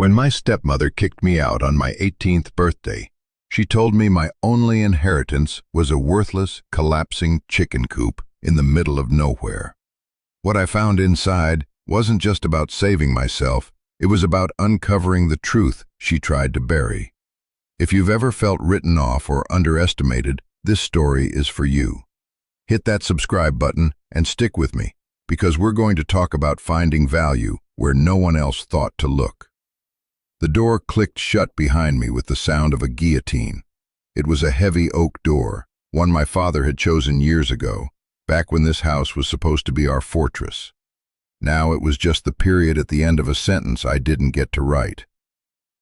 When my stepmother kicked me out on my 18th birthday, she told me my only inheritance was a worthless, collapsing chicken coop in the middle of nowhere. What I found inside wasn't just about saving myself, it was about uncovering the truth she tried to bury. If you've ever felt written off or underestimated, this story is for you. Hit that subscribe button and stick with me, because we're going to talk about finding value where no one else thought to look. The door clicked shut behind me with the sound of a guillotine. It was a heavy oak door, one my father had chosen years ago, back when this house was supposed to be our fortress. Now it was just the period at the end of a sentence I didn't get to write.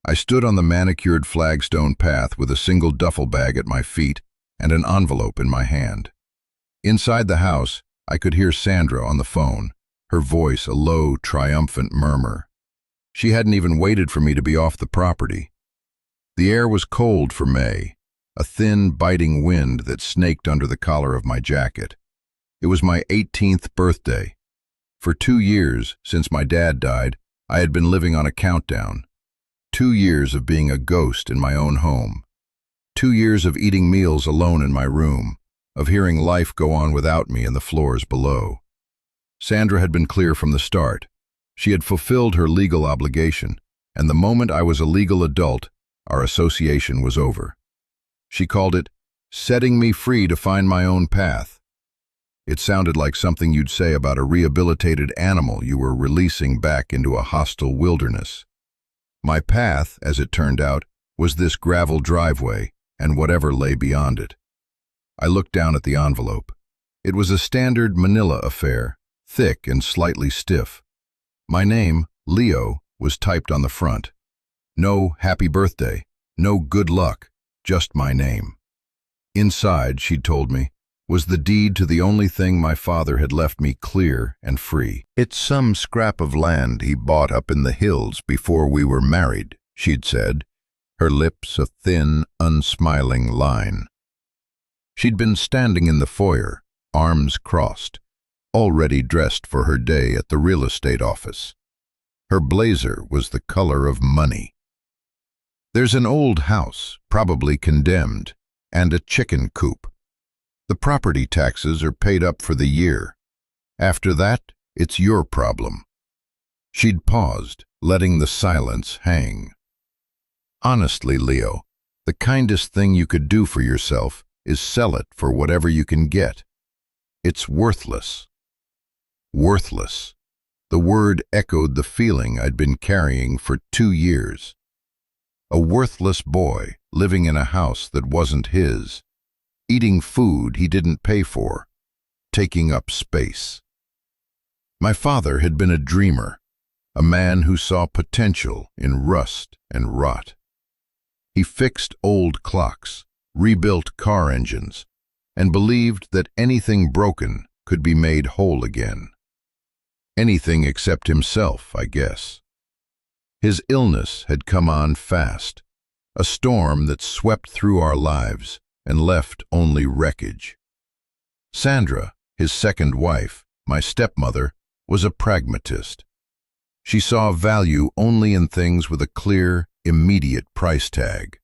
I stood on the manicured flagstone path with a single duffel bag at my feet and an envelope in my hand. Inside the house, I could hear Sandra on the phone, her voice a low, triumphant murmur. She hadn't even waited for me to be off the property. The air was cold for May, a thin, biting wind that snaked under the collar of my jacket. It was my 18th birthday. For 2 years, since my dad died, I had been living on a countdown. 2 years of being a ghost in my own home. 2 years of eating meals alone in my room, of hearing life go on without me in the floors below. Sandra had been clear from the start. She had fulfilled her legal obligation, and the moment I was a legal adult, our association was over. She called it, setting me free to find my own path. It sounded like something you'd say about a rehabilitated animal you were releasing back into a hostile wilderness. My path, as it turned out, was this gravel driveway and whatever lay beyond it. I looked down at the envelope. It was a standard manila affair, thick and slightly stiff. My name, Leo, was typed on the front. No happy birthday, no good luck, just my name. Inside, she'd told me, was the deed to the only thing my father had left me clear and free. It's some scrap of land he bought up in the hills before we were married, she'd said, her lips a thin, unsmiling line. She'd been standing in the foyer, arms crossed, already dressed for her day at the real estate office. Her blazer was the color of money. There's an old house, probably condemned, and a chicken coop. The property taxes are paid up for the year. After that, it's your problem. She'd paused, letting the silence hang. Honestly, Leo, the kindest thing you could do for yourself is sell it for whatever you can get. It's worthless. Worthless. The word echoed the feeling I'd been carrying for 2 years. A worthless boy living in a house that wasn't his, eating food he didn't pay for, taking up space. My father had been a dreamer, a man who saw potential in rust and rot. He fixed old clocks, rebuilt car engines, and believed that anything broken could be made whole again. Anything except himself, I guess. His illness had come on fast, a storm that swept through our lives and left only wreckage. Sandra, his second wife, my stepmother, was a pragmatist. She saw value only in things with a clear, immediate price tag.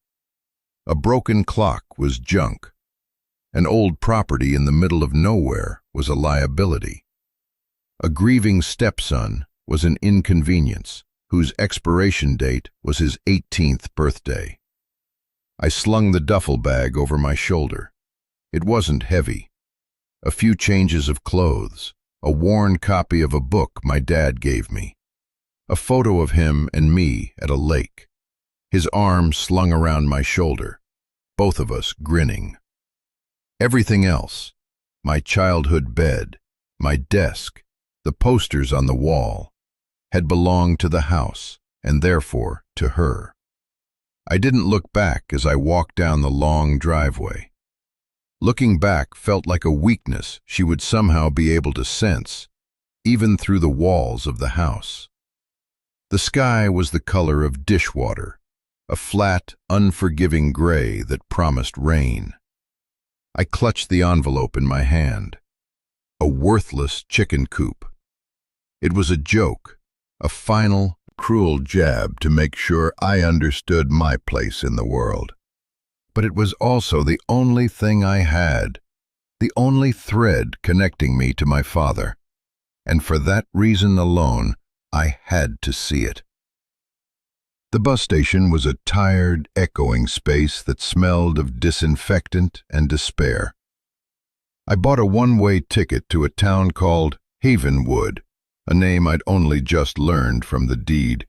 A broken clock was junk. An old property in the middle of nowhere was a liability. A grieving stepson was an inconvenience, whose expiration date was his 18th birthday. I slung the duffel bag over my shoulder. It wasn't heavy. A few changes of clothes, a worn copy of a book my dad gave me, a photo of him and me at a lake, his arm slung around my shoulder, both of us grinning. Everything else, my childhood bed, my desk, the posters on the wall, had belonged to the house and therefore to her. I didn't look back as I walked down the long driveway. Looking back felt like a weakness she would somehow be able to sense, even through the walls of the house. The sky was the color of dishwater, a flat, unforgiving gray that promised rain. I clutched the envelope in my hand. A worthless chicken coop. It was a joke, a final, cruel jab to make sure I understood my place in the world. But it was also the only thing I had, the only thread connecting me to my father. And for that reason alone, I had to see it. The bus station was a tired, echoing space that smelled of disinfectant and despair. I bought a one-way ticket to a town called Havenwood, a name I'd only just learned from the deed.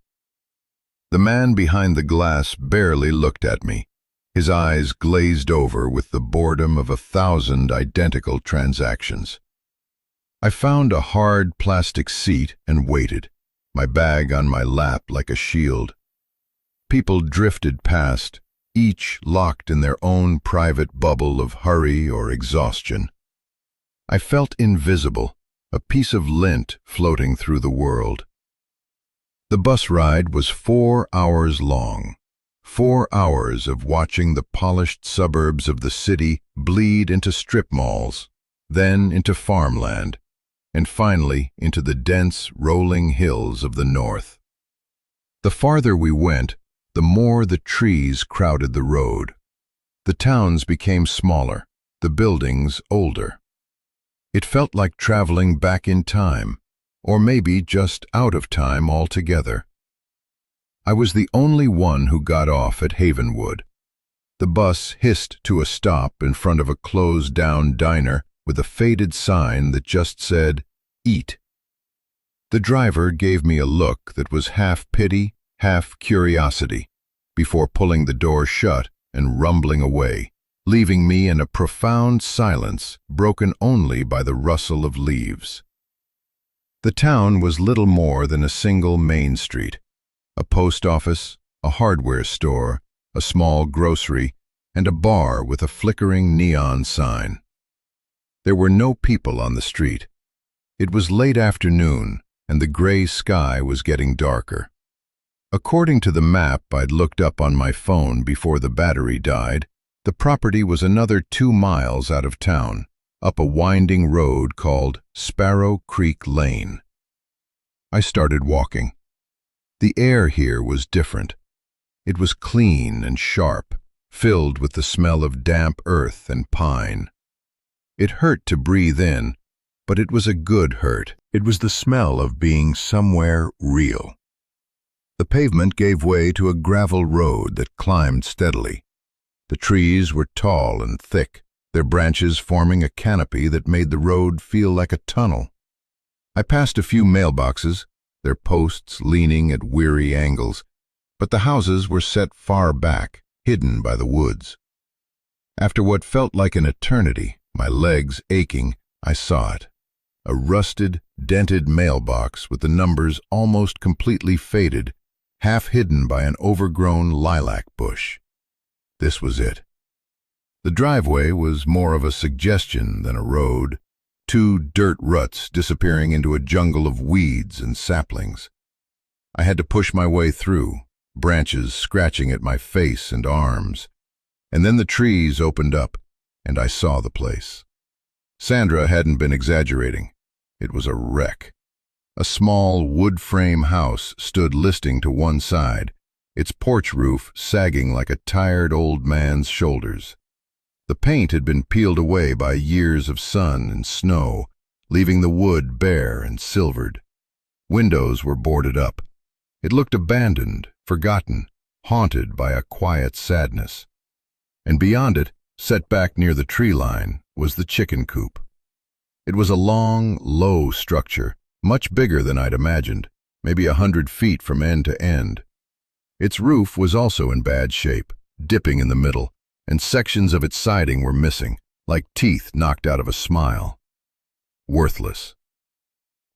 The man behind the glass barely looked at me, his eyes glazed over with the boredom of 1,000 identical transactions. I found a hard plastic seat and waited, my bag on my lap like a shield. People drifted past, each locked in their own private bubble of hurry or exhaustion. I felt invisible, a piece of lint floating through the world. The bus ride was 4 hours long, 4 hours of watching the polished suburbs of the city bleed into strip malls, then into farmland, and finally into the dense, rolling hills of the north. The farther we went, the more the trees crowded the road. The towns became smaller, the buildings older. It felt like traveling back in time, or maybe just out of time altogether. I was the only one who got off at Havenwood. The bus hissed to a stop in front of a closed-down diner with a faded sign that just said, "Eat." The driver gave me a look that was half pity, half curiosity, before pulling the door shut and rumbling away, leaving me in a profound silence broken only by the rustle of leaves. The town was little more than a single main street, a post office, a hardware store, a small grocery, and a bar with a flickering neon sign. There were no people on the street. It was late afternoon, and the gray sky was getting darker. According to the map I'd looked up on my phone before the battery died, the property was another 2 miles out of town, up a winding road called Sparrow Creek Lane. I started walking. The air here was different. It was clean and sharp, filled with the smell of damp earth and pine. It hurt to breathe in, but it was a good hurt. It was the smell of being somewhere real. The pavement gave way to a gravel road that climbed steadily. The trees were tall and thick, their branches forming a canopy that made the road feel like a tunnel. I passed a few mailboxes, their posts leaning at weary angles, but the houses were set far back, hidden by the woods. After what felt like an eternity, my legs aching, I saw it. A rusted, dented mailbox with the numbers almost completely faded, half hidden by an overgrown lilac bush. This was it. The driveway was more of a suggestion than a road, 2 dirt ruts disappearing into a jungle of weeds and saplings. I had to push my way through, branches scratching at my face and arms. And then the trees opened up, and I saw the place. Sandra hadn't been exaggerating. It was a wreck. A small wood frame house stood listing to one side, its porch roof sagging like a tired old man's shoulders. The paint had been peeled away by years of sun and snow, leaving the wood bare and silvered. Windows were boarded up. It looked abandoned, forgotten, haunted by a quiet sadness. And beyond it, set back near the tree line, was the chicken coop. It was a long, low structure, much bigger than I'd imagined, maybe 100 feet from end to end. Its roof was also in bad shape, dipping in the middle, and sections of its siding were missing, like teeth knocked out of a smile. Worthless.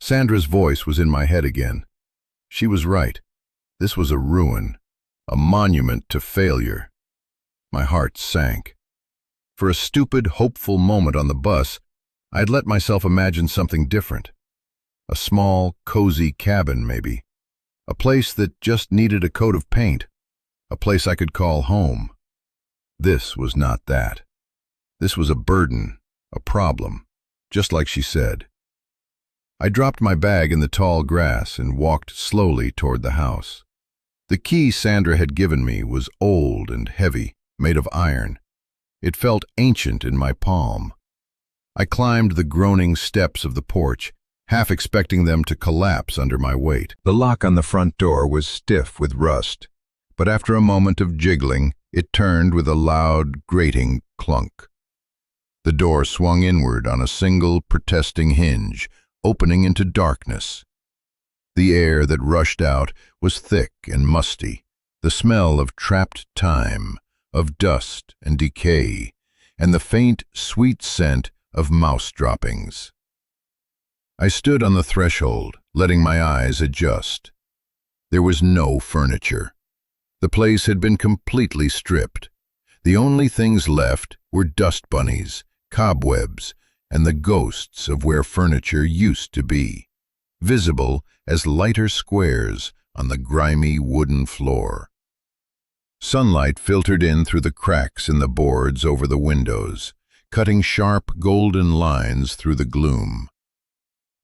Sandra's voice was in my head again. She was right. This was a ruin, a monument to failure. My heart sank. For a stupid, hopeful moment on the bus, I'd let myself imagine something different. A small, cozy cabin, maybe. A place that just needed a coat of paint. A place I could call home. This was not that. This was a burden, a problem, just like she said. I dropped my bag in the tall grass and walked slowly toward the house. The key Sandra had given me was old and heavy, made of iron. It felt ancient in my palm. I climbed the groaning steps of the porch, half expecting them to collapse under my weight. The lock on the front door was stiff with rust, but after a moment of jiggling, it turned with a loud, grating clunk. The door swung inward on a single protesting hinge, opening into darkness. The air that rushed out was thick and musty, the smell of trapped time, of dust and decay, and the faint, sweet scent of mouse droppings. I stood on the threshold, letting my eyes adjust. There was no furniture. The place had been completely stripped. The only things left were dust bunnies, cobwebs, and the ghosts of where furniture used to be, visible as lighter squares on the grimy wooden floor. Sunlight filtered in through the cracks in the boards over the windows, cutting sharp golden lines through the gloom.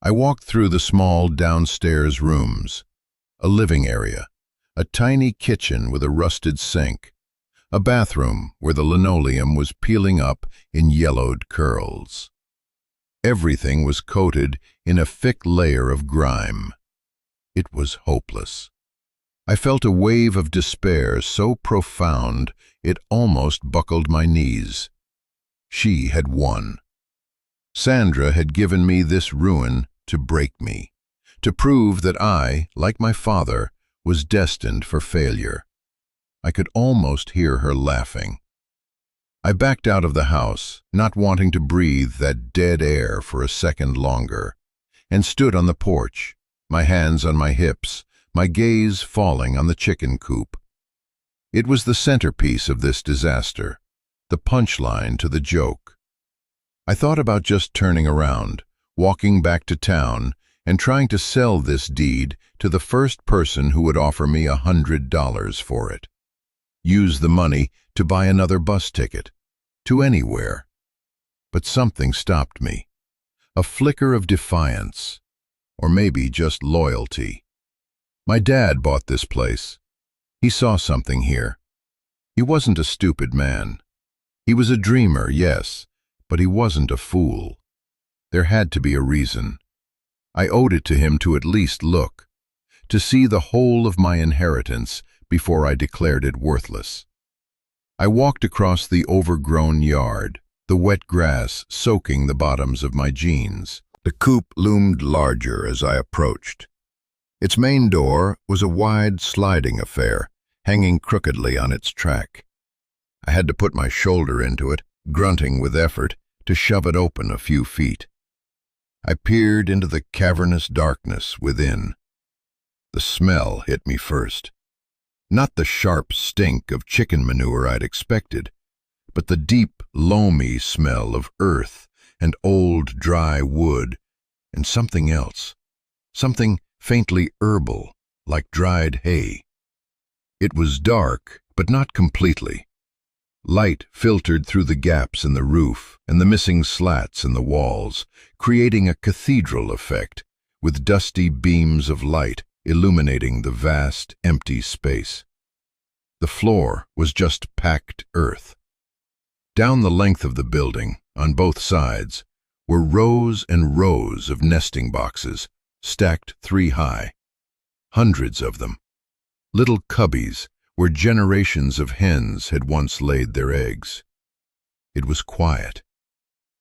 I walked through the small downstairs rooms, a living area, a tiny kitchen with a rusted sink, a bathroom where the linoleum was peeling up in yellowed curls. Everything was coated in a thick layer of grime. It was hopeless. I felt a wave of despair so profound it almost buckled my knees. She had won. Sandra had given me this ruin to break me, to prove that I, like my father, was destined for failure. I could almost hear her laughing. I backed out of the house, not wanting to breathe that dead air for a second longer, and stood on the porch, my hands on my hips, my gaze falling on the chicken coop. It was the centerpiece of this disaster, the punchline to the joke. I thought about just turning around, walking back to town, and trying to sell this deed to the first person who would offer me $100 for it. Use the money to buy another bus ticket, to anywhere. But something stopped me. A flicker of defiance, or maybe just loyalty. My dad bought this place. He saw something here. He wasn't a stupid man. He was a dreamer, yes, but he wasn't a fool. There had to be a reason. I owed it to him to at least look, to see the whole of my inheritance before I declared it worthless. I walked across the overgrown yard, the wet grass soaking the bottoms of my jeans. The coop loomed larger as I approached. Its main door was a wide sliding affair, hanging crookedly on its track. I had to put my shoulder into it, grunting with effort, to shove it open a few feet. I peered into the cavernous darkness within. The smell hit me first. Not the sharp stink of chicken manure I'd expected, but the deep, loamy smell of earth and old dry wood, and something else, something faintly herbal, like dried hay. It was dark, but not completely. Light filtered through the gaps in the roof and the missing slats in the walls, creating a cathedral effect, with dusty beams of light illuminating the vast, empty space. The floor was just packed earth. Down the length of the building, on both sides, were rows and rows of nesting boxes, stacked 3 high. Hundreds of them. Little cubbies where generations of hens had once laid their eggs. It was quiet.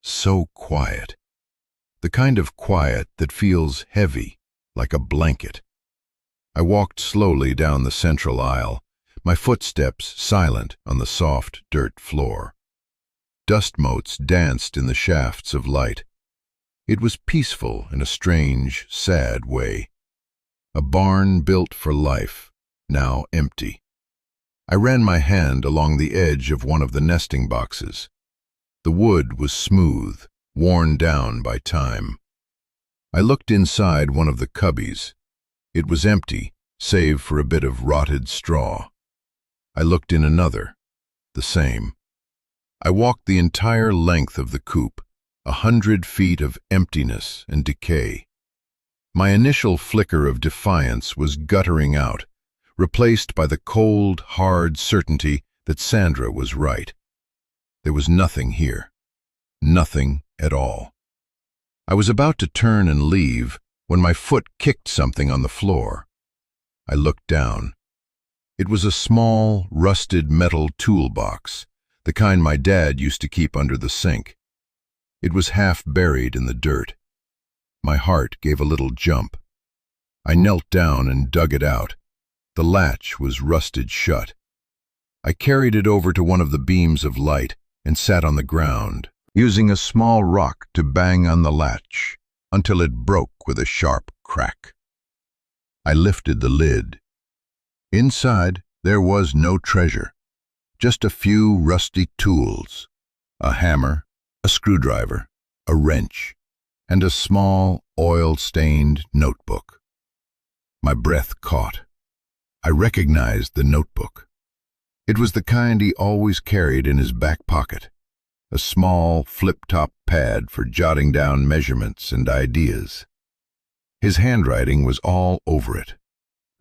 So quiet. The kind of quiet that feels heavy, like a blanket. I walked slowly down the central aisle, my footsteps silent on the soft dirt floor. Dust motes danced in the shafts of light. It was peaceful in a strange, sad way. A barn built for life, now empty. I ran my hand along the edge of one of the nesting boxes. The wood was smooth, worn down by time. I looked inside one of the cubbies. It was empty, save for a bit of rotted straw. I looked in another, the same. I walked the entire length of the coop, 100 feet of emptiness and decay. My initial flicker of defiance was guttering out, replaced by the cold, hard certainty that Sandra was right. There was nothing here. Nothing at all. I was about to turn and leave when my foot kicked something on the floor. I looked down. It was a small, rusted metal toolbox, the kind my dad used to keep under the sink. It was half buried in the dirt. My heart gave a little jump. I knelt down and dug it out. The latch was rusted shut. I carried it over to one of the beams of light and sat on the ground, using a small rock to bang on the latch until it broke with a sharp crack. I lifted the lid. Inside, there was no treasure, just a few rusty tools, a hammer, a screwdriver, a wrench, and a small, oil-stained notebook. My breath caught. I recognized the notebook. It was the kind he always carried in his back pocket, a small, flip-top pad for jotting down measurements and ideas. His handwriting was all over it,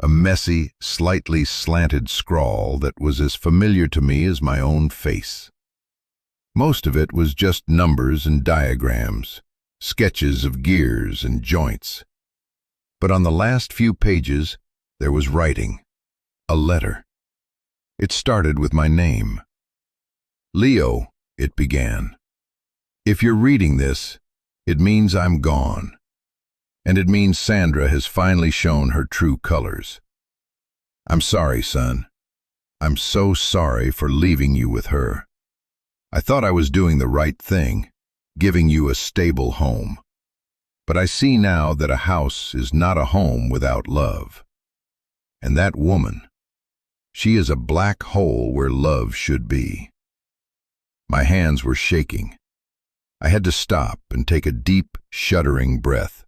a messy, slightly slanted scrawl that was as familiar to me as my own face. Most of it was just numbers and diagrams, sketches of gears and joints. But on the last few pages, there was writing, a letter. It started with my name. Leo, it began. If you're reading this, it means I'm gone. And it means Sandra has finally shown her true colors. I'm sorry, son. I'm so sorry for leaving you with her. I thought I was doing the right thing, giving you a stable home. But I see now that a house is not a home without love. And that woman, she is a black hole where love should be. My hands were shaking. I had to stop and take a deep, shuddering breath.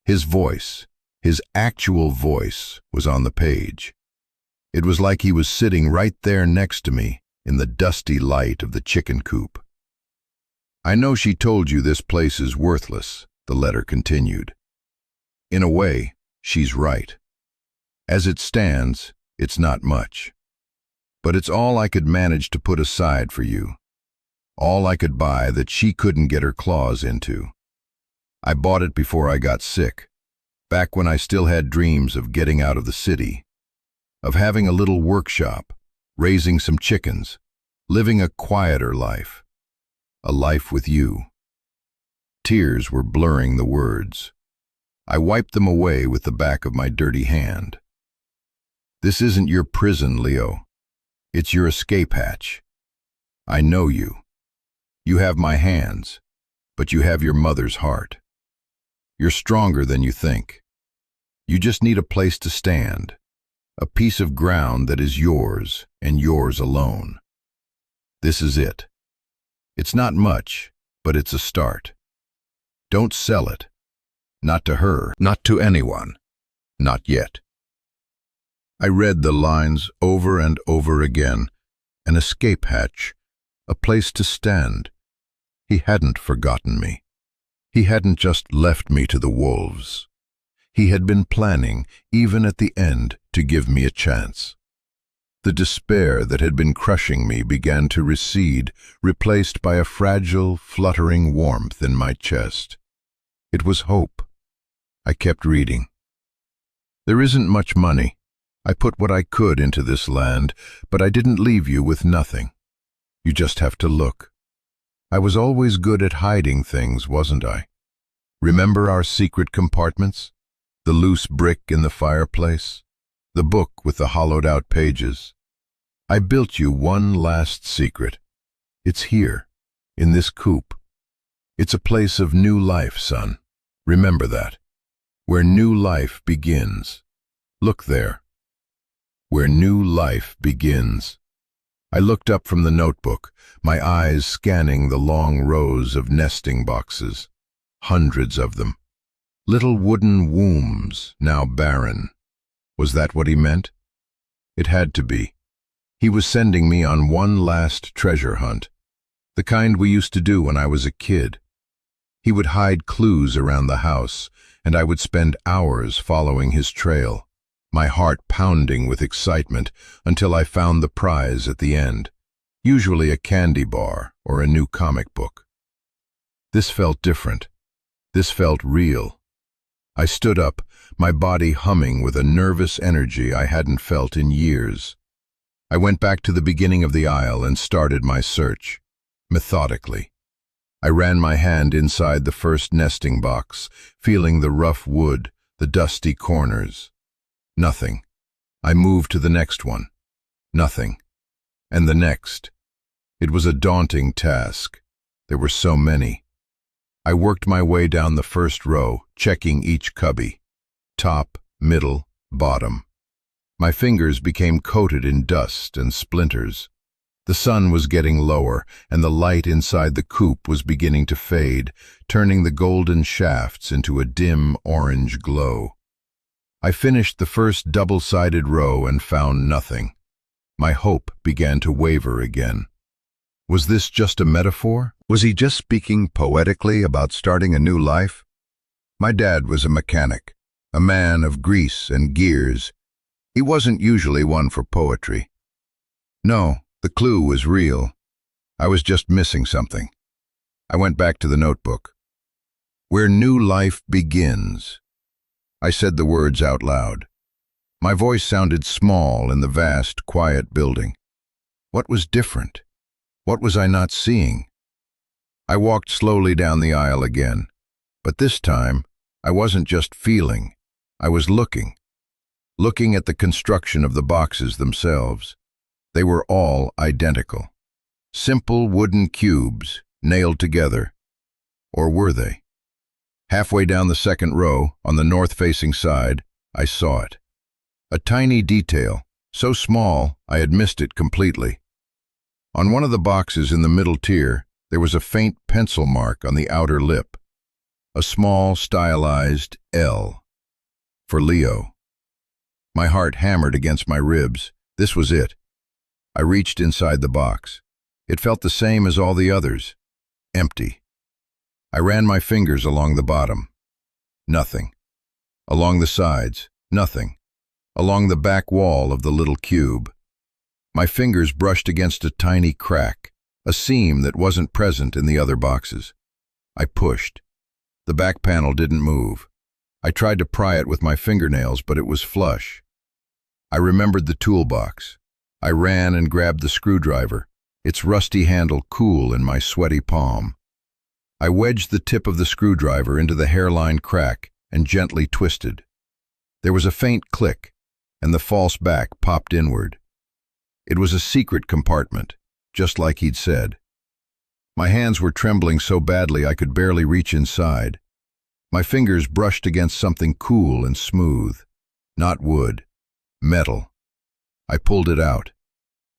His voice, his actual voice, was on the page. It was like he was sitting right there next to me in the dusty light of the chicken coop. I know she told you this place is worthless, the letter continued. In a way, she's right. As it stands, it's not much. But it's all I could manage to put aside for you. All I could buy that she couldn't get her claws into. I bought it before I got sick, back when I still had dreams of getting out of the city, of having a little workshop, raising some chickens, living a quieter life, a life with you. Tears were blurring the words. I wiped them away with the back of my dirty hand. This isn't your prison, Leo. It's your escape hatch. I know you. You have my hands, but you have your mother's heart. You're stronger than you think. You just need a place to stand, a piece of ground that is yours and yours alone. This is it. It's not much, but it's a start. Don't sell it. Not to her, not to anyone. Not yet. I read the lines over and over again. An escape hatch, a place to stand. He hadn't forgotten me. He hadn't just left me to the wolves. He had been planning, even at the end, to give me a chance. The despair that had been crushing me began to recede, replaced by a fragile, fluttering warmth in my chest. It was hope. I kept reading. There isn't much money. I put what I could into this land, but I didn't leave you with nothing. You just have to look. I was always good at hiding things, wasn't I? Remember our secret compartments? The loose brick in the fireplace? The book with the hollowed-out pages? I built you one last secret. It's here, in this coop. It's a place of new life, son. Remember that. Where new life begins. Look there. Where new life begins. I looked up from the notebook, my eyes scanning the long rows of nesting boxes. Hundreds of them. Little wooden wombs, now barren. Was that what he meant? It had to be. He was sending me on one last treasure hunt, the kind we used to do when I was a kid. He would hide clues around the house, and I would spend hours following his trail, my heart pounding with excitement until I found the prize at the end, usually a candy bar or a new comic book. This felt different. This felt real. I stood up, my body humming with a nervous energy I hadn't felt in years. I went back to the beginning of the aisle and started my search, methodically. I ran my hand inside the first nesting box, feeling the rough wood, the dusty corners. Nothing. I moved to the next one. Nothing. And the next. It was a daunting task. There were so many. I worked my way down the first row, checking each cubby. Top, middle, bottom. My fingers became coated in dust and splinters. The sun was getting lower, and the light inside the coop was beginning to fade, turning the golden shafts into a dim orange glow. I finished the first double-sided row and found nothing. My hope began to waver again. Was this just a metaphor? Was he just speaking poetically about starting a new life? My dad was a mechanic, a man of grease and gears. He wasn't usually one for poetry. No, the clue was real. I was just missing something. I went back to the notebook. Where new life begins. I said the words out loud. My voice sounded small in the vast, quiet building. What was different? What was I not seeing? I walked slowly down the aisle again, but this time I wasn't just feeling, I was looking at the construction of the boxes themselves. They were all identical. Simple wooden cubes, nailed together. Or were they? Halfway down the second row, on the north-facing side, I saw it. A tiny detail, so small I had missed it completely. On one of the boxes in the middle tier, there was a faint pencil mark on the outer lip. A small, stylized L. For Leo. My heart hammered against my ribs. This was it. I reached inside the box. It felt the same as all the others. Empty. I ran my fingers along the bottom. Nothing. Along the sides. Nothing. Along the back wall of the little cube. My fingers brushed against a tiny crack, a seam that wasn't present in the other boxes. I pushed. The back panel didn't move. I tried to pry it with my fingernails, but it was flush. I remembered the toolbox. I ran and grabbed the screwdriver, its rusty handle cool in my sweaty palm. I wedged the tip of the screwdriver into the hairline crack and gently twisted. There was a faint click, and the false back popped inward. It was a secret compartment, just like he'd said. My hands were trembling so badly I could barely reach inside. My fingers brushed against something cool and smooth. Not wood. Metal. I pulled it out.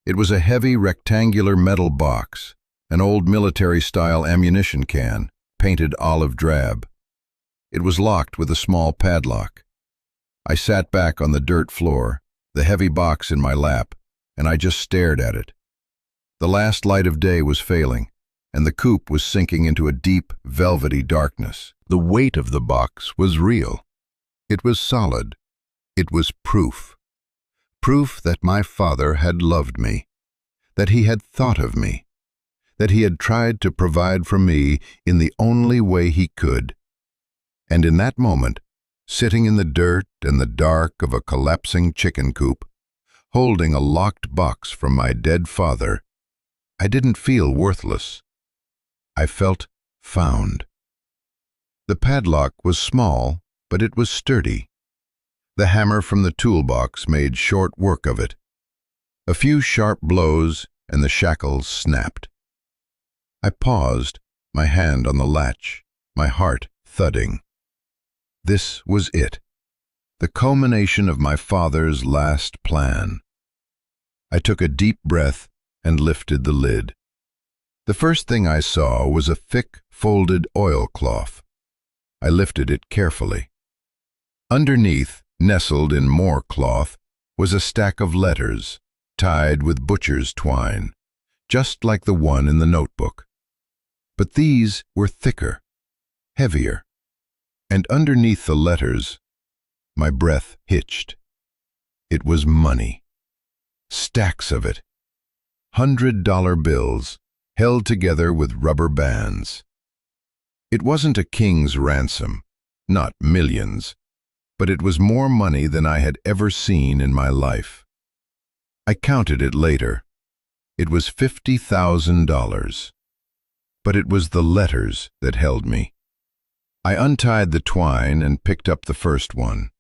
It was a heavy rectangular metal box, an old military-style ammunition can, painted olive drab. It was locked with a small padlock. I sat back on the dirt floor, the heavy box in my lap, and I just stared at it. The last light of day was failing, and the coop was sinking into a deep, velvety darkness. The weight of the box was real. It was solid. It was proof. Proof that my father had loved me, that he had thought of me, that he had tried to provide for me in the only way he could. And in that moment, sitting in the dirt and the dark of a collapsing chicken coop, holding a locked box from my dead father, I didn't feel worthless. I felt found. The padlock was small, but it was sturdy. The hammer from the toolbox made short work of it. A few sharp blows, and the shackles snapped. I paused, my hand on the latch, my heart thudding. This was it, the culmination of my father's last plan. I took a deep breath and lifted the lid. The first thing I saw was a thick, folded oilcloth. I lifted it carefully. Underneath, nestled in more cloth, was a stack of letters, tied with butcher's twine, just like the one in the notebook. But these were thicker. heavier, and underneath the letters, my breath hitched. It was money. Stacks of it. $100 bills, held together with rubber bands. It wasn't a king's ransom, not millions, but it was more money than I had ever seen in my life. I counted it later. It was $50,000. But it was the letters that held me. I untied the twine and picked up the first one.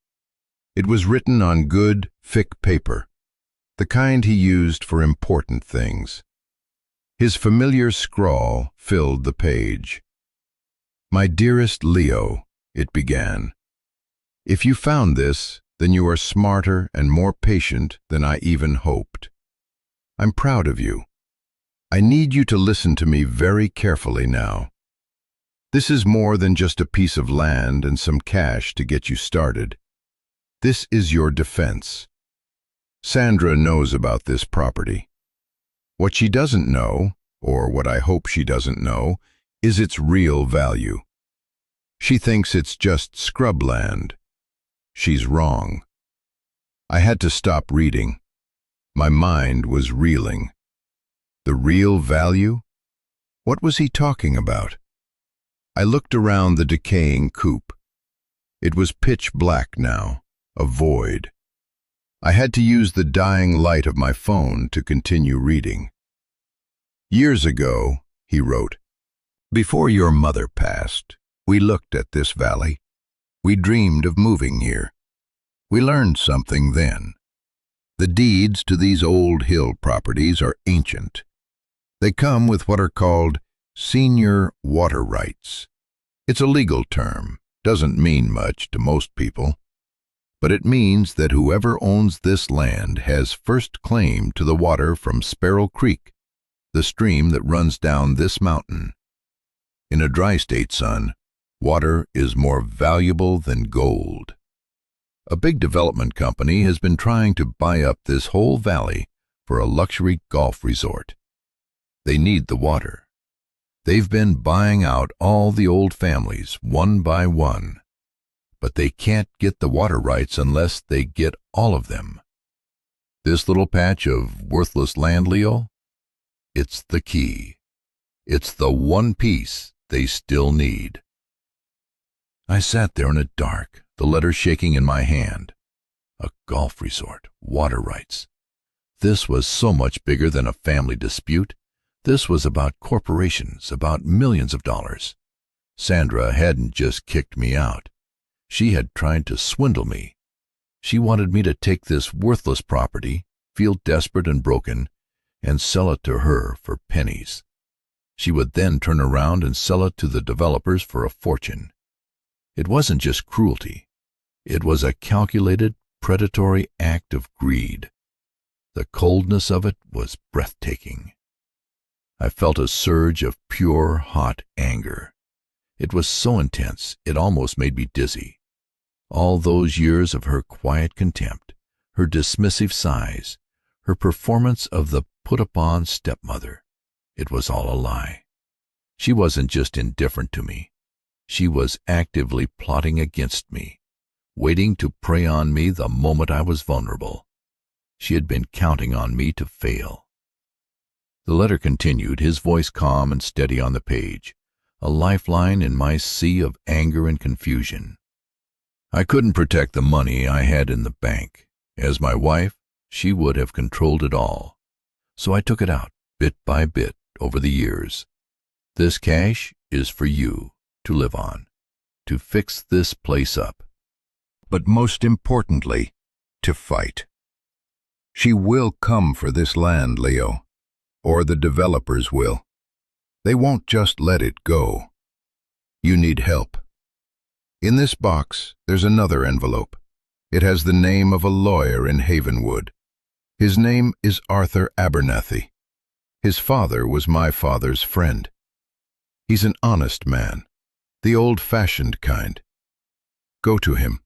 It was written on good, thick paper, the kind he used for important things. His familiar scrawl filled the page. "My dearest Leo," it began, "if you found this, then you are smarter and more patient than I even hoped. I'm proud of you. I need you to listen to me very carefully now. This is more than just a piece of land and some cash to get you started. This is your defense. Sandra knows about this property. What she doesn't know, or what I hope she doesn't know, is its real value. She thinks it's just scrubland. She's wrong." I had to stop reading. My mind was reeling. The real value? What was he talking about? I looked around the decaying coop. It was pitch black now, a void. I had to use the dying light of my phone to continue reading. "Years ago," he wrote, "before your mother passed, we looked at this valley. We dreamed of moving here. We learned something then. The deeds to these old hill properties are ancient. They come with what are called senior water rights. It's a legal term, doesn't mean much to most people, but it means that whoever owns this land has first claim to the water from Sparrow Creek, the stream that runs down this mountain. In a dry state, son, water is more valuable than gold. A big development company has been trying to buy up this whole valley for a luxury golf resort. They need the water. They've been buying out all the old families, one by one. But they can't get the water rights unless they get all of them. This little patch of worthless land, Leo, it's the key. It's the one piece they still need." I sat there in the dark, the letter shaking in my hand. A golf resort, water rights. This was so much bigger than a family dispute. This was about corporations, about millions of dollars. Sandra hadn't just kicked me out. She had tried to swindle me. She wanted me to take this worthless property, feel desperate and broken, and sell it to her for pennies. She would then turn around and sell it to the developers for a fortune. It wasn't just cruelty. It was a calculated, predatory act of greed. The coldness of it was breathtaking. I felt a surge of pure, hot anger. It was so intense, it almost made me dizzy. All those years of her quiet contempt, her dismissive sighs, her performance of the put-upon stepmother, it was all a lie. She wasn't just indifferent to me. She was actively plotting against me, waiting to prey on me the moment I was vulnerable. She had been counting on me to fail. The letter continued, his voice calm and steady on the page, a lifeline in my sea of anger and confusion. I couldn't protect the money I had in the bank. As my wife, she would have controlled it all. So I took it out, bit by bit, over the years. This cash is for you to live on, to fix this place up. But most importantly, to fight. She will come for this land, Leo, or the developers will. They won't just let it go. You need help. In this box, there's another envelope. It has the name of a lawyer in Havenwood. His name is Arthur Abernathy. His father was my father's friend. He's an honest man, the old-fashioned kind. Go to him.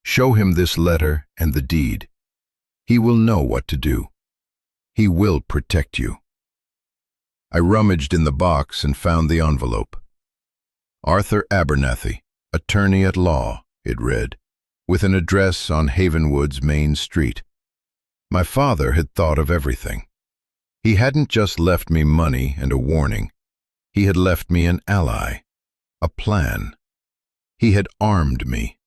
Show him this letter and the deed. He will know what to do. He will protect you. I rummaged in the box and found the envelope. Arthur Abernathy, attorney at law, it read, with an address on Havenwood's Main Street. My father had thought of everything. He hadn't just left me money and a warning. He had left me an ally, a plan. He had armed me.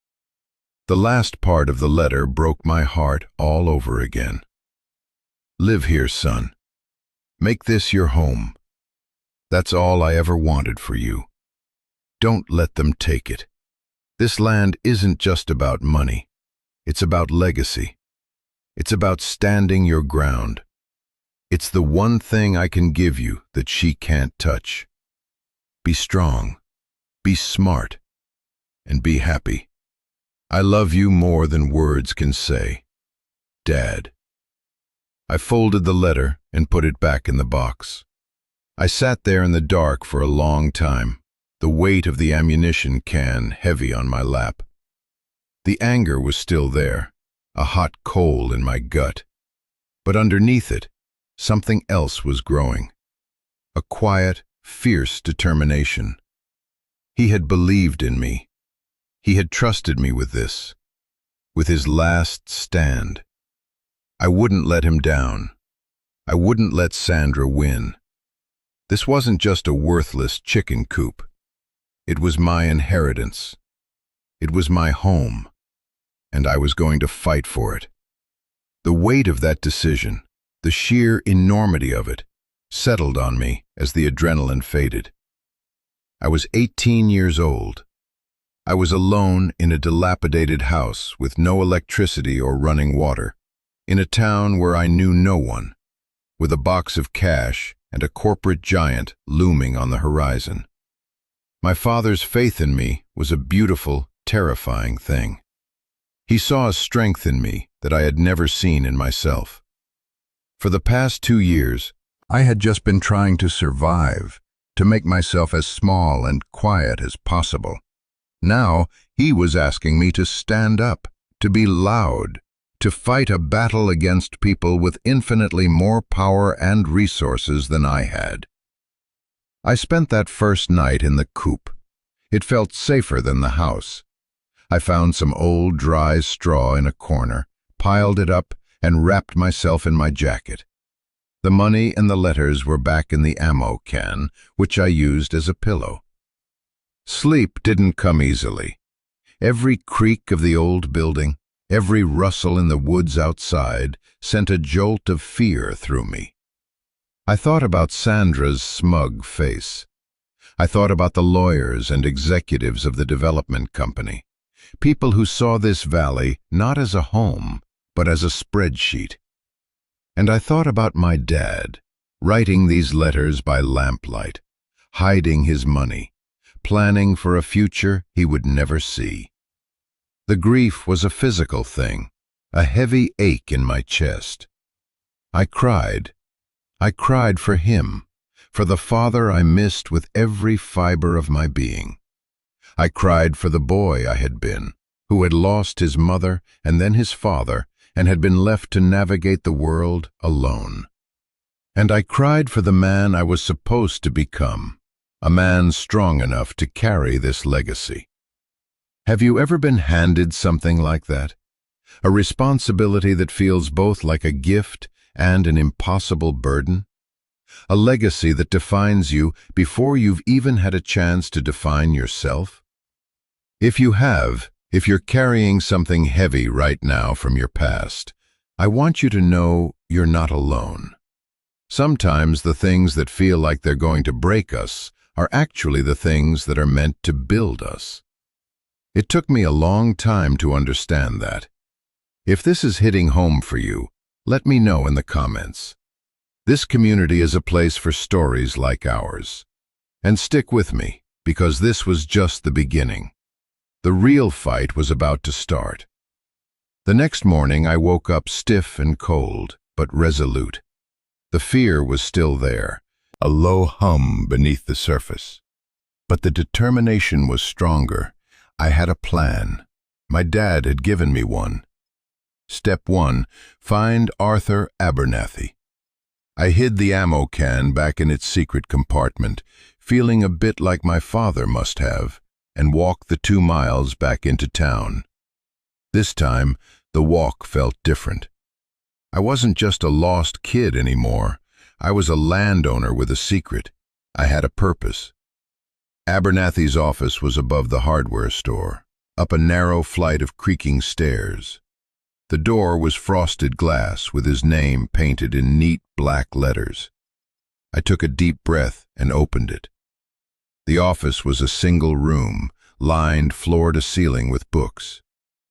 The last part of the letter broke my heart all over again. Live here, son. Make this your home. That's all I ever wanted for you. Don't let them take it. This land isn't just about money. It's about legacy. It's about standing your ground. It's the one thing I can give you that she can't touch. Be strong, be smart, and be happy. I love you more than words can say. Dad. I folded the letter and put it back in the box. I sat there in the dark for a long time, the weight of the ammunition can heavy on my lap. The anger was still there, a hot coal in my gut. But underneath it, something else was growing. A quiet, fierce determination. He had believed in me. He had trusted me with this, with his last stand. I wouldn't let him down. I wouldn't let Sandra win. This wasn't just a worthless chicken coop. It was my inheritance. It was my home, and I was going to fight for it. The weight of that decision, the sheer enormity of it, settled on me as the adrenaline faded. I was 18 years old. I was alone in a dilapidated house with no electricity or running water, in a town where I knew no one, with a box of cash and a corporate giant looming on the horizon. My father's faith in me was a beautiful, terrifying thing. He saw a strength in me that I had never seen in myself. For the past 2 years, I had just been trying to survive, to make myself as small and quiet as possible. Now, he was asking me to stand up, to be loud, to fight a battle against people with infinitely more power and resources than I had. I spent that first night in the coop. It felt safer than the house. I found some old dry straw in a corner, piled it up, and wrapped myself in my jacket. The money and the letters were back in the ammo can, which I used as a pillow. Sleep didn't come easily. Every creak of the old building, every rustle in the woods outside sent a jolt of fear through me. I thought about Sandra's smug face. I thought about the lawyers and executives of the development company, people who saw this valley not as a home, but as a spreadsheet. And I thought about my dad, writing these letters by lamplight, hiding his money, planning for a future he would never see. The grief was a physical thing, a heavy ache in my chest. I cried. I cried for him, for the father I missed with every fiber of my being. I cried for the boy I had been, who had lost his mother and then his father, and had been left to navigate the world alone. And I cried for the man I was supposed to become, a man strong enough to carry this legacy. Have you ever been handed something like that? A responsibility that feels both like a gift and an impossible burden? A legacy that defines you before you've even had a chance to define yourself? If you have, if you're carrying something heavy right now from your past, I want you to know you're not alone. Sometimes the things that feel like they're going to break us are actually the things that are meant to build us. It took me a long time to understand that. If this is hitting home for you, let me know in the comments. This community is a place for stories like ours. And stick with me, because this was just the beginning. The real fight was about to start. The next morning I woke up stiff and cold, but resolute. The fear was still there, a low hum beneath the surface. But the determination was stronger. I had a plan. My dad had given me one. Step 1, find Arthur Abernathy. I hid the ammo can back in its secret compartment, feeling a bit like my father must have, and walked the 2 miles back into town. This time, the walk felt different. I wasn't just a lost kid anymore. I was a landowner with a secret. I had a purpose. Abernathy's office was above the hardware store, up a narrow flight of creaking stairs. The door was frosted glass with his name painted in neat black letters. I took a deep breath and opened it. The office was a single room, lined floor to ceiling with books.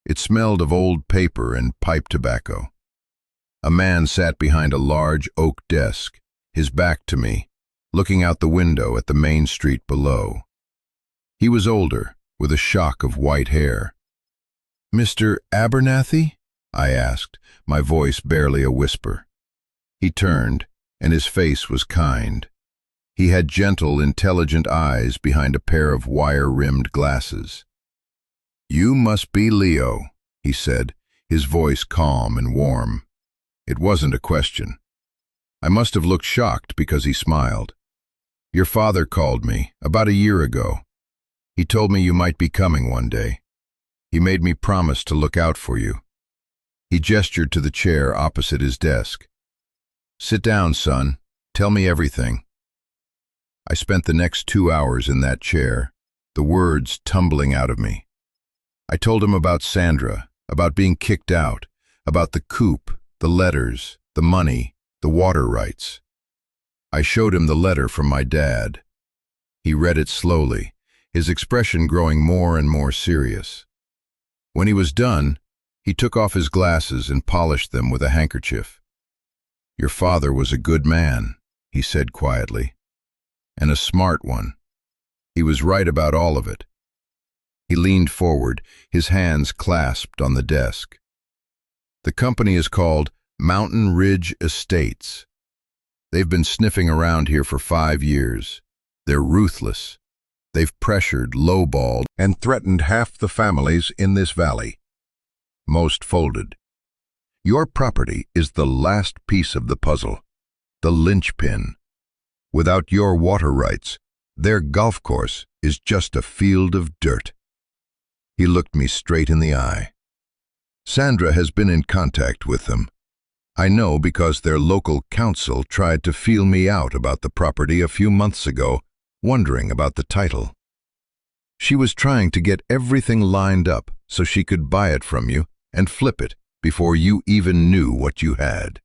It smelled of old paper and pipe tobacco. A man sat behind a large oak desk, his back to me, looking out the window at the main street below. He was older, with a shock of white hair. "Mr. Abernathy?" I asked, my voice barely a whisper. He turned, and his face was kind. He had gentle, intelligent eyes behind a pair of wire-rimmed glasses. "You must be Leo," he said, his voice calm and warm. It wasn't a question. I must have looked shocked because he smiled. "Your father called me about a year ago. He told me you might be coming one day. He made me promise to look out for you." He gestured to the chair opposite his desk. "Sit down, son. Tell me everything." I spent the next 2 hours in that chair, the words tumbling out of me. I told him about Sandra, about being kicked out, about the Coop, the letters, the money, the water rights. I showed him the letter from my dad. He read it slowly, his expression growing more and more serious. When he was done, he took off his glasses and polished them with a handkerchief. "Your father was a good man," he said quietly, "and a smart one. He was right about all of it." He leaned forward, his hands clasped on the desk. "The company is called Mountain Ridge Estates. They've been sniffing around here for 5 years. They're ruthless. They've pressured, lowballed, and threatened half the families in this valley. Most folded. Your property is the last piece of the puzzle, the linchpin. Without your water rights, their golf course is just a field of dirt." He looked me straight in the eye. "Sandra has been in contact with them. I know because their local council tried to feel me out about the property a few months ago, wondering about the title. She was trying to get everything lined up so she could buy it from you and flip it before you even knew what you had."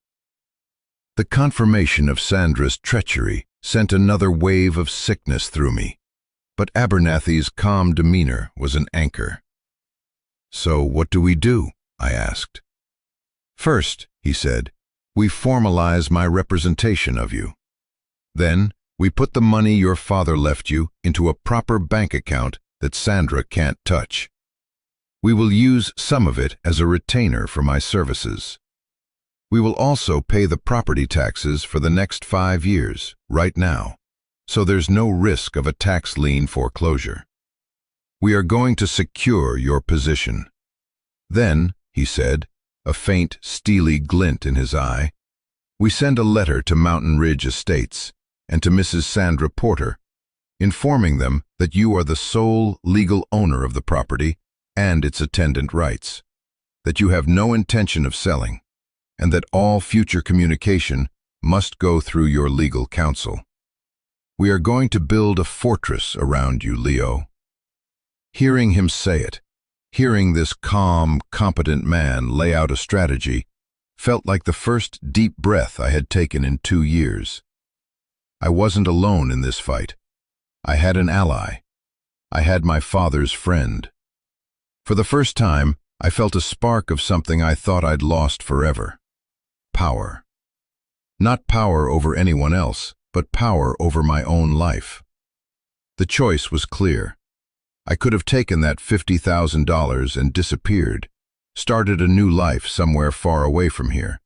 The confirmation of Sandra's treachery sent another wave of sickness through me, but Abernathy's calm demeanor was an anchor. "So what do we do?" I asked. "First," he said, "we formalize my representation of you. Then, we put the money your father left you into a proper bank account that Sandra can't touch. We will use some of it as a retainer for my services. We will also pay the property taxes for the next 5 years, right now, so there's no risk of a tax lien foreclosure. We are going to secure your position. Then," he said, a faint, steely glint in his eye, "we send a letter to Mountain Ridge Estates and to Mrs. Sandra Porter, informing them that you are the sole legal owner of the property and its attendant rights, that you have no intention of selling, and that all future communication must go through your legal counsel. We are going to build a fortress around you, Leo." Hearing him say it, hearing this calm, competent man lay out a strategy, felt like the first deep breath I had taken in 2 years. I wasn't alone in this fight. I had an ally. I had my father's friend. For the first time, I felt a spark of something I thought I'd lost forever. Power. Not power over anyone else, but power over my own life. The choice was clear. I could have taken that $50,000 and disappeared, started a new life somewhere far away from here.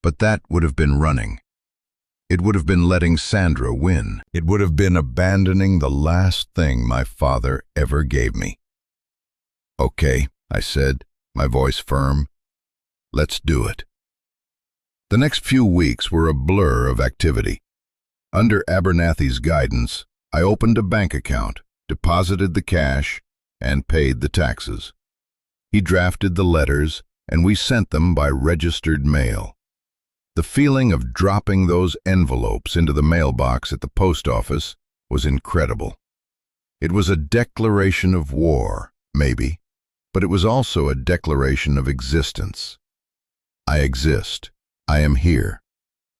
But that would have been running. It would have been letting Sandra win. It would have been abandoning the last thing my father ever gave me. "Okay," I said, my voice firm. "Let's do it." The next few weeks were a blur of activity. Under Abernathy's guidance, I opened a bank account, deposited the cash, and paid the taxes. He drafted the letters, and we sent them by registered mail. The feeling of dropping those envelopes into the mailbox at the post office was incredible. It was a declaration of war, maybe, but it was also a declaration of existence. I exist. I am here.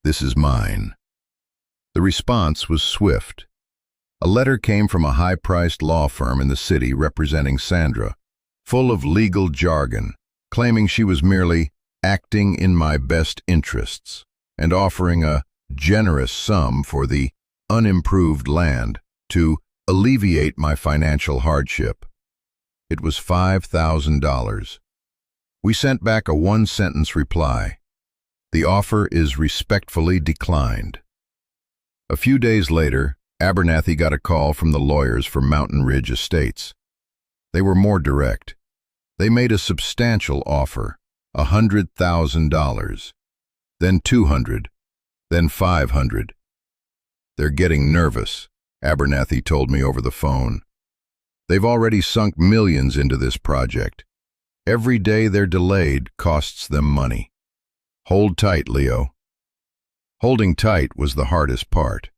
This is mine. The response was swift. A letter came from a high-priced law firm in the city representing Sandra, full of legal jargon, claiming she was merely acting in my best interests and offering a generous sum for the unimproved land to alleviate my financial hardship. It was $5,000. We sent back a one-sentence reply. The offer is respectfully declined. A few days later, Abernathy got a call from the lawyers for Mountain Ridge Estates. They were more direct. They made a substantial offer, $100,000, then $200,000, then $500,000. They're getting nervous, Abernathy told me over the phone. They've already sunk millions into this project. Every day they're delayed costs them money. Hold tight, Leo. Holding tight was the hardest part.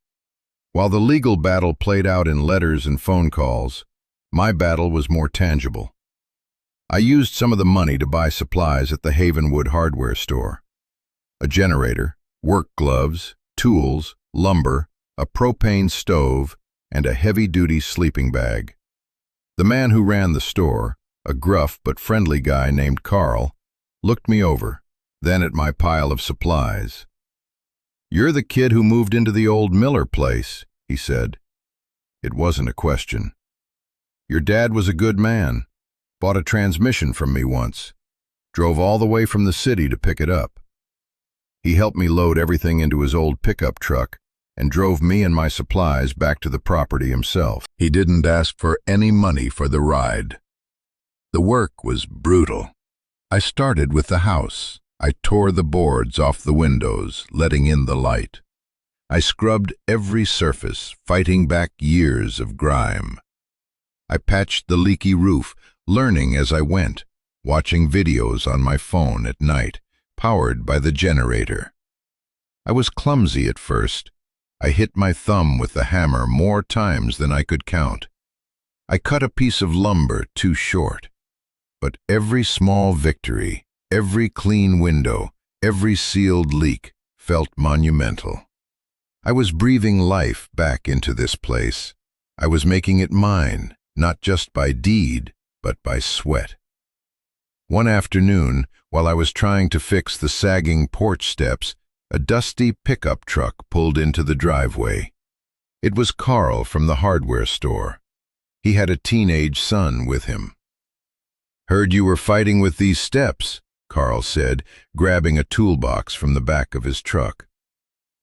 While the legal battle played out in letters and phone calls, my battle was more tangible. I used some of the money to buy supplies at the Havenwood hardware store. A generator, work gloves, tools, lumber, a propane stove, and a heavy-duty sleeping bag. The man who ran the store, a gruff but friendly guy named Carl, looked me over, then at my pile of supplies. "You're the kid who moved into the old Miller place," he said. It wasn't a question. "Your dad was a good man. Bought a transmission from me once. Drove all the way from the city to pick it up. He helped me load everything into his old pickup truck and drove me and my supplies back to the property himself. He didn't ask for any money for the ride." The work was brutal. I started with the house. I tore the boards off the windows, letting in the light. I scrubbed every surface, fighting back years of grime. I patched the leaky roof, learning as I went, watching videos on my phone at night, powered by the generator. I was clumsy at first. I hit my thumb with the hammer more times than I could count. I cut a piece of lumber too short. But every small victory, every clean window, every sealed leak felt monumental. I was breathing life back into this place. I was making it mine, not just by deed, but by sweat. One afternoon, while I was trying to fix the sagging porch steps, a dusty pickup truck pulled into the driveway. It was Carl from the hardware store. He had a teenage son with him. "Heard you were fighting with these steps," Carl said, grabbing a toolbox from the back of his truck.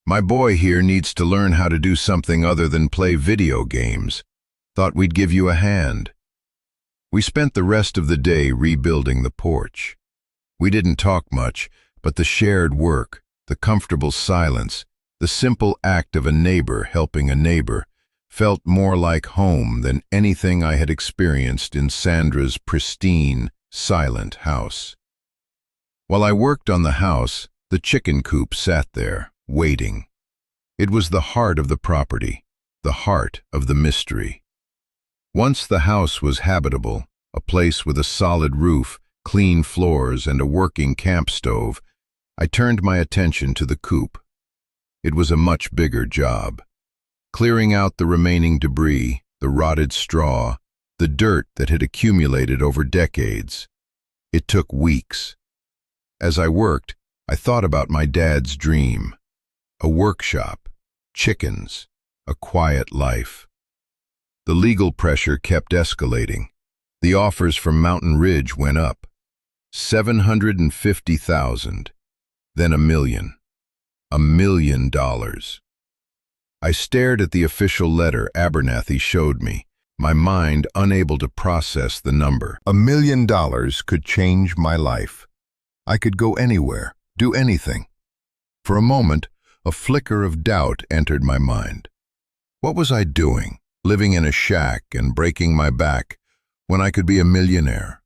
"My boy here needs to learn how to do something other than play video games. Thought we'd give you a hand." We spent the rest of the day rebuilding the porch. We didn't talk much, but the shared work, the comfortable silence, the simple act of a neighbor helping a neighbor, felt more like home than anything I had experienced in Sandra's pristine, silent house. While I worked on the house, the chicken coop sat there, waiting. It was the heart of the property, the heart of the mystery. Once the house was habitable, a place with a solid roof, clean floors, and a working camp stove, I turned my attention to the coop. It was a much bigger job. Clearing out the remaining debris, the rotted straw, the dirt that had accumulated over decades. It took weeks. As I worked, I thought about my dad's dream. A workshop, chickens, a quiet life. The legal pressure kept escalating. The offers from Mountain Ridge went up. $750,000, then $1 million. $1 million. I stared at the official letter Abernathy showed me, my mind unable to process the number. $1 million could change my life. I could go anywhere, do anything. For a moment, a flicker of doubt entered my mind. What was I doing, living in a shack and breaking my back, when I could be a millionaire?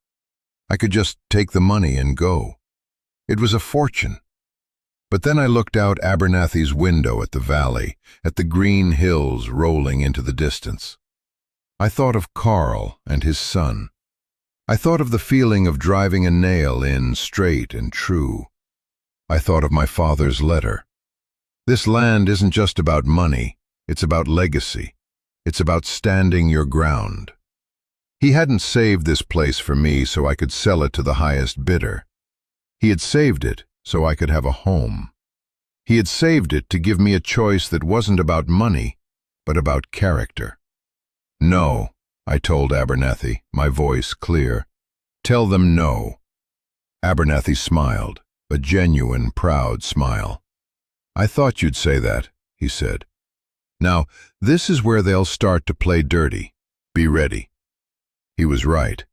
I could just take the money and go. It was a fortune. But then I looked out Abernathy's window at the valley, at the green hills rolling into the distance. I thought of Carl and his son. I thought of the feeling of driving a nail in straight and true. I thought of my father's letter. This land isn't just about money, it's about legacy. It's about standing your ground. He hadn't saved this place for me so I could sell it to the highest bidder. He had saved it so I could have a home. He had saved it to give me a choice that wasn't about money, but about character. No, I told Abernathy, my voice clear. Tell them no. Abernathy smiled, a genuine, proud smile. I thought you'd say that, he said. Now, this is where they'll start to play dirty. Be ready. He was right.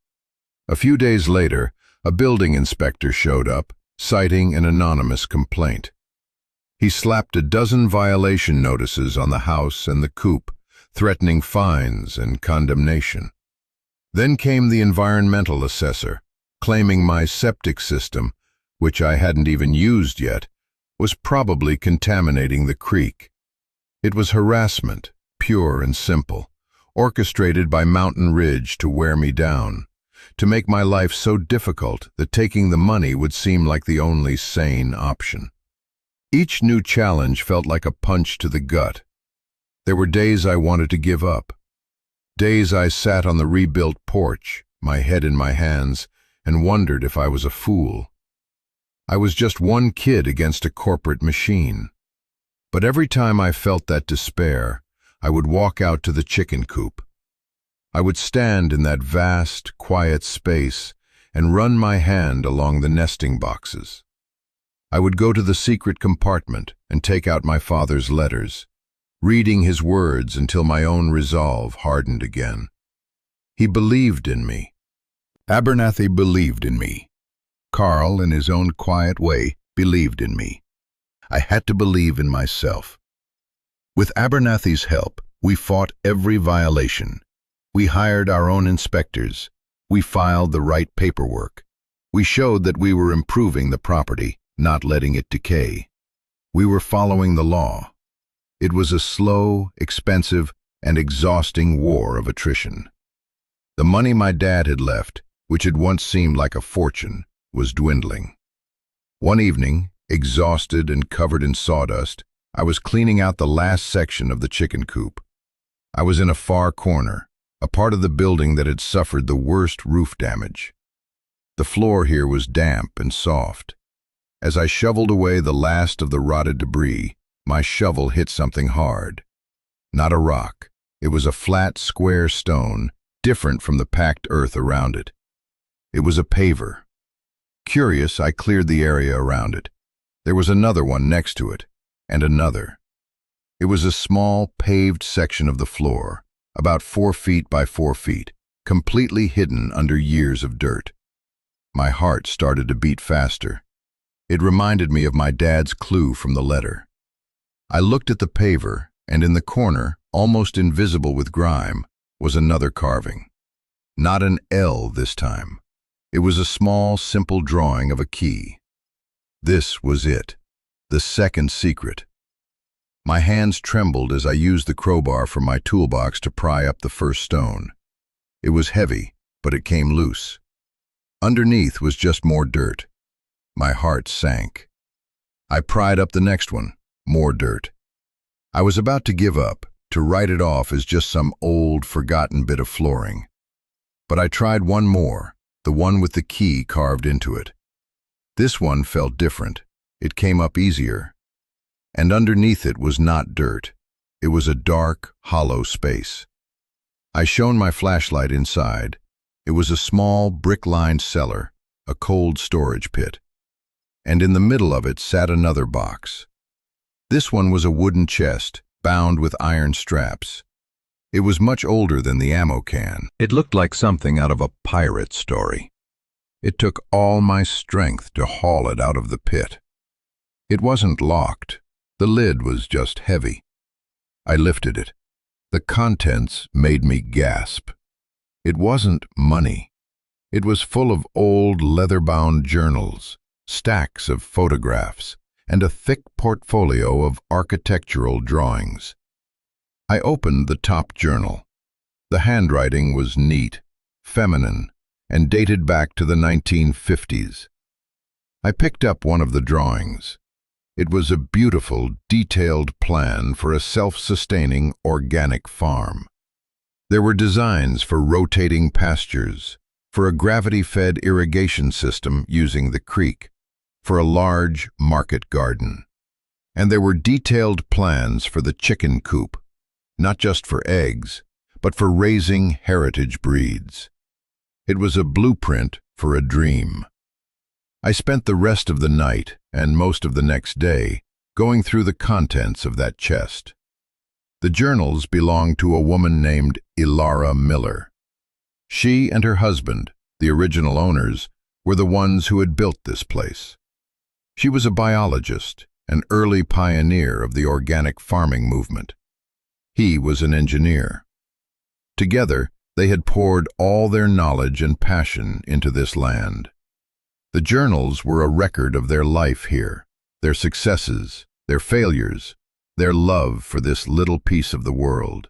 A few days later, a building inspector showed up, citing an anonymous complaint. He slapped a dozen violation notices on the house and the Coop, threatening fines and condemnation. Then came the environmental assessor, claiming my septic system, which I hadn't even used yet, was probably contaminating the creek. It was harassment, pure and simple, orchestrated by Mountain Ridge to wear me down, to make my life so difficult that taking the money would seem like the only sane option. Each new challenge felt like a punch to the gut. There were days I wanted to give up. Days I sat on the rebuilt porch, my head in my hands, and wondered if I was a fool. I was just one kid against a corporate machine. But every time I felt that despair, I would walk out to the chicken coop. I would stand in that vast, quiet space and run my hand along the nesting boxes. I would go to the secret compartment and take out my father's letters, reading his words until my own resolve hardened again. He believed in me. Abernathy believed in me. Carl, in his own quiet way, believed in me. I had to believe in myself. With Abernathy's help, we fought every violation. We hired our own inspectors. We filed the right paperwork. We showed that we were improving the property, not letting it decay. We were following the law. It was a slow, expensive, and exhausting war of attrition. The money my dad had left, which had once seemed like a fortune, was dwindling. One evening, exhausted and covered in sawdust, I was cleaning out the last section of the chicken coop. I was in a far corner, a part of the building that had suffered the worst roof damage. The floor here was damp and soft. As I shoveled away the last of the rotted debris, my shovel hit something hard. Not a rock. It was a flat, square stone, different from the packed earth around it. It was a paver. Curious, I cleared the area around it. There was another one next to it, and another. It was a small, paved section of the floor, about 4 feet by 4 feet, completely hidden under years of dirt. My heart started to beat faster. It reminded me of my dad's clue from the letter. I looked at the paver, and in the corner, almost invisible with grime, was another carving. Not an L this time. It was a small, simple drawing of a key. This was it, the second secret. My hands trembled as I used the crowbar from my toolbox to pry up the first stone. It was heavy, but it came loose. Underneath was just more dirt. My heart sank. I pried up the next one, more dirt. I was about to give up, to write it off as just some old, forgotten bit of flooring. But I tried one more, the one with the key carved into it. This one felt different. It came up easier. And underneath it was not dirt. It was a dark, hollow space. I shone my flashlight inside. It was a small, brick-lined cellar, a cold storage pit. And in the middle of it sat another box. This one was a wooden chest, bound with iron straps. It was much older than the ammo can. It looked like something out of a pirate story. It took all my strength to haul it out of the pit. It wasn't locked. The lid was just heavy. I lifted it. The contents made me gasp. It wasn't money. It was full of old leather-bound journals, stacks of photographs, and a thick portfolio of architectural drawings. I opened the top journal. The handwriting was neat, feminine, and dated back to the 1950s. I picked up one of the drawings. It was a beautiful, detailed plan for a self-sustaining organic farm. There were designs for rotating pastures, for a gravity-fed irrigation system using the creek, for a large market garden. And there were detailed plans for the chicken coop, not just for eggs, but for raising heritage breeds. It was a blueprint for a dream. I spent the rest of the night and most of the next day going through the contents of that chest. The journals belonged to a woman named Ilara Miller. She and her husband, the original owners, were the ones who had built this place. She was a biologist, an early pioneer of the organic farming movement. He was an engineer. Together, they had poured all their knowledge and passion into this land. The journals were a record of their life here, their successes, their failures, their love for this little piece of the world.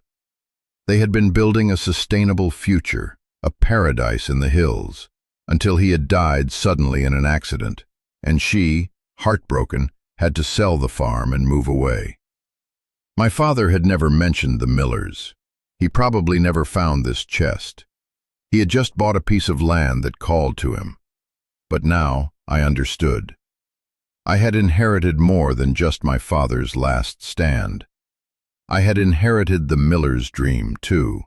They had been building a sustainable future, a paradise in the hills, until he had died suddenly in an accident, and she, heartbroken, had to sell the farm and move away. My father had never mentioned the Millers. He probably never found this chest. He had just bought a piece of land that called to him. But now I understood. I had inherited more than just my father's last stand. I had inherited the Miller's dream, too.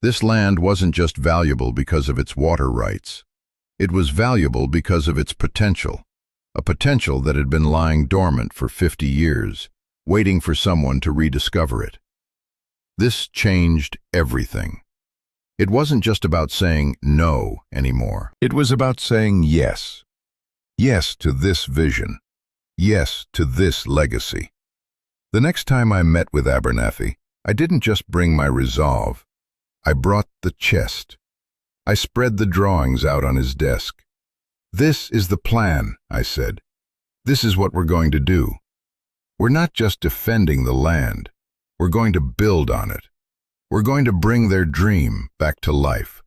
This land wasn't just valuable because of its water rights. It was valuable because of its potential, a potential that had been lying dormant for 50 years, waiting for someone to rediscover it. This changed everything. It wasn't just about saying no anymore. It was about saying yes. Yes to this vision. Yes to this legacy. The next time I met with Abernathy, I didn't just bring my resolve. I brought the chest. I spread the drawings out on his desk. "This is the plan," I said. "This is what we're going to do. We're not just defending the land. We're going to build on it. We're going to bring their dream back to life."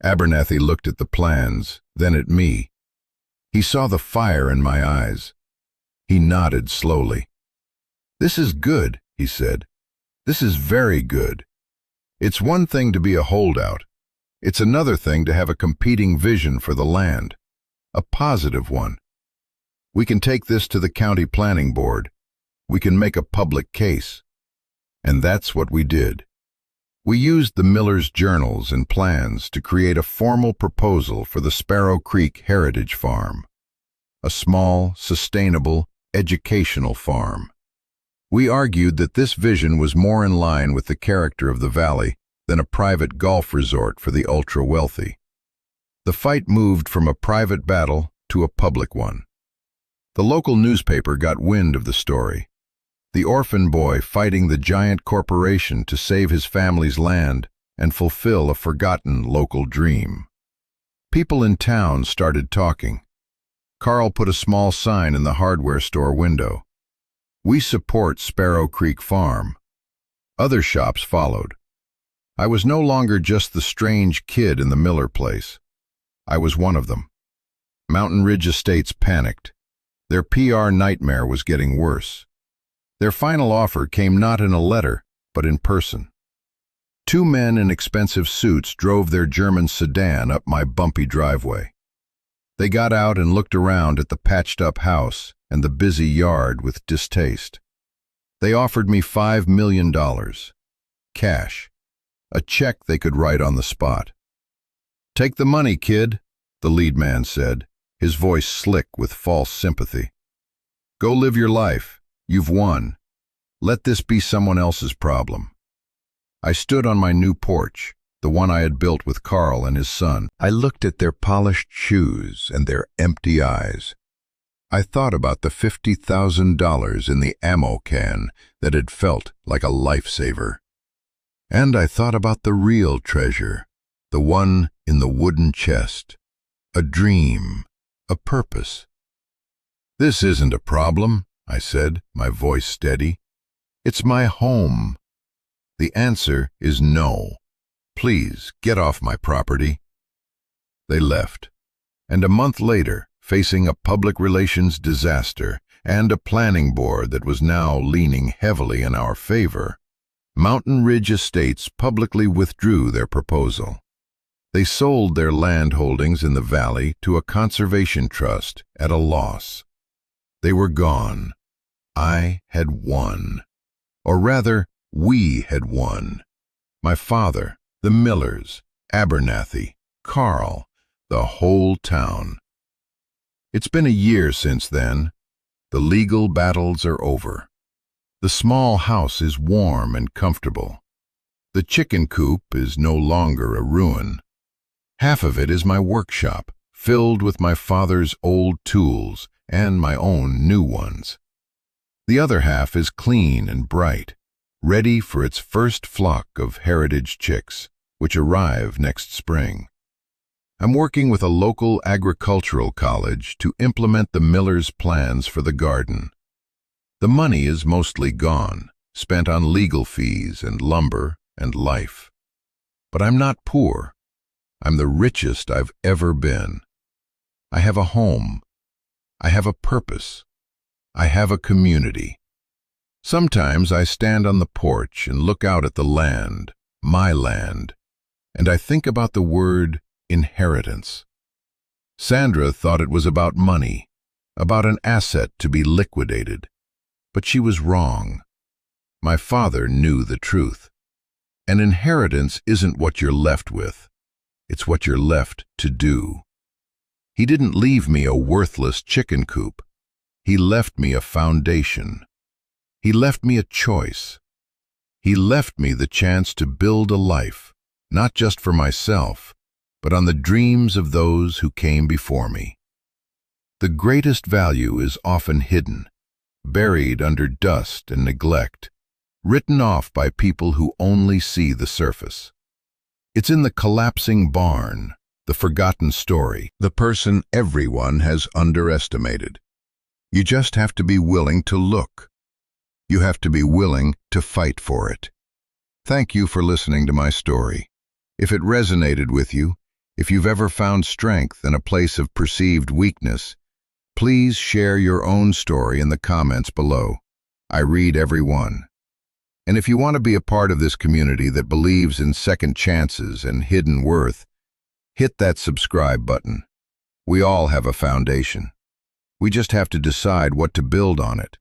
Abernathy looked at the plans, then at me. He saw the fire in my eyes. He nodded slowly. "This is good," he said. "This is very good. It's one thing to be a holdout. It's another thing to have a competing vision for the land, a positive one. We can take this to the county planning board. We can make a public case." And that's what we did. We used the Miller's journals and plans to create a formal proposal for the Sparrow Creek Heritage Farm, a small, sustainable, educational farm. We argued that this vision was more in line with the character of the valley than a private golf resort for the ultra-wealthy. The fight moved from a private battle to a public one. The local newspaper got wind of the story. The orphan boy fighting the giant corporation to save his family's land and fulfill a forgotten local dream. People in town started talking. Carl put a small sign in the hardware store window. "We support Sparrow Creek Farm." Other shops followed. I was no longer just the strange kid in the Miller place. I was one of them. Mountain Ridge Estates panicked. Their PR nightmare was getting worse. Their final offer came not in a letter, but in person. Two men in expensive suits drove their German sedan up my bumpy driveway. They got out and looked around at the patched-up house and the busy yard with distaste. They offered me $5 million. Cash. A check they could write on the spot. "Take the money, kid," the lead man said, his voice slick with false sympathy. "Go live your life. You've won. Let this be someone else's problem." I stood on my new porch, the one I had built with Carl and his son. I looked at their polished shoes and their empty eyes. I thought about the $50,000 in the ammo can that had felt like a lifesaver. And I thought about the real treasure, the one in the wooden chest, a dream, a purpose. "This isn't a problem," I said, my voice steady. "It's my home." "The answer is no. Please get off my property." They left, and a month later, facing a public relations disaster and a planning board that was now leaning heavily in our favor, Mountain Ridge Estates publicly withdrew their proposal. They sold their land holdings in the valley to a conservation trust at a loss. They were gone. I had won. Or rather, we had won. My father, the Millers, Abernathy, Carl, the whole town. It's been a year since then. The legal battles are over. The small house is warm and comfortable. The chicken coop is no longer a ruin. Half of it is my workshop, filled with my father's old tools and my own new ones. The other half is clean and bright, ready for its first flock of heritage chicks, which arrive next spring. I'm working with a local agricultural college to implement the Millers' plans for the garden. The money is mostly gone, spent on legal fees and lumber and life. But I'm not poor. I'm the richest I've ever been. I have a home. I have a purpose. I have a community. Sometimes I stand on the porch and look out at the land, my land, and I think about the word inheritance. Sandra thought it was about money, about an asset to be liquidated. But she was wrong. My father knew the truth. An inheritance isn't what you're left with. It's what you're left to do. He didn't leave me a worthless chicken coop. He left me a foundation. He left me a choice. He left me the chance to build a life, not just for myself, but on the dreams of those who came before me. The greatest value is often hidden, buried under dust and neglect, written off by people who only see the surface. It's in the collapsing barn, the forgotten story, the person everyone has underestimated. You just have to be willing to look. You have to be willing to fight for it. Thank you for listening to my story. If it resonated with you, if you've ever found strength in a place of perceived weakness, please share your own story in the comments below. I read every one. And if you want to be a part of this community that believes in second chances and hidden worth, hit that subscribe button. We all have a foundation. We just have to decide what to build on it.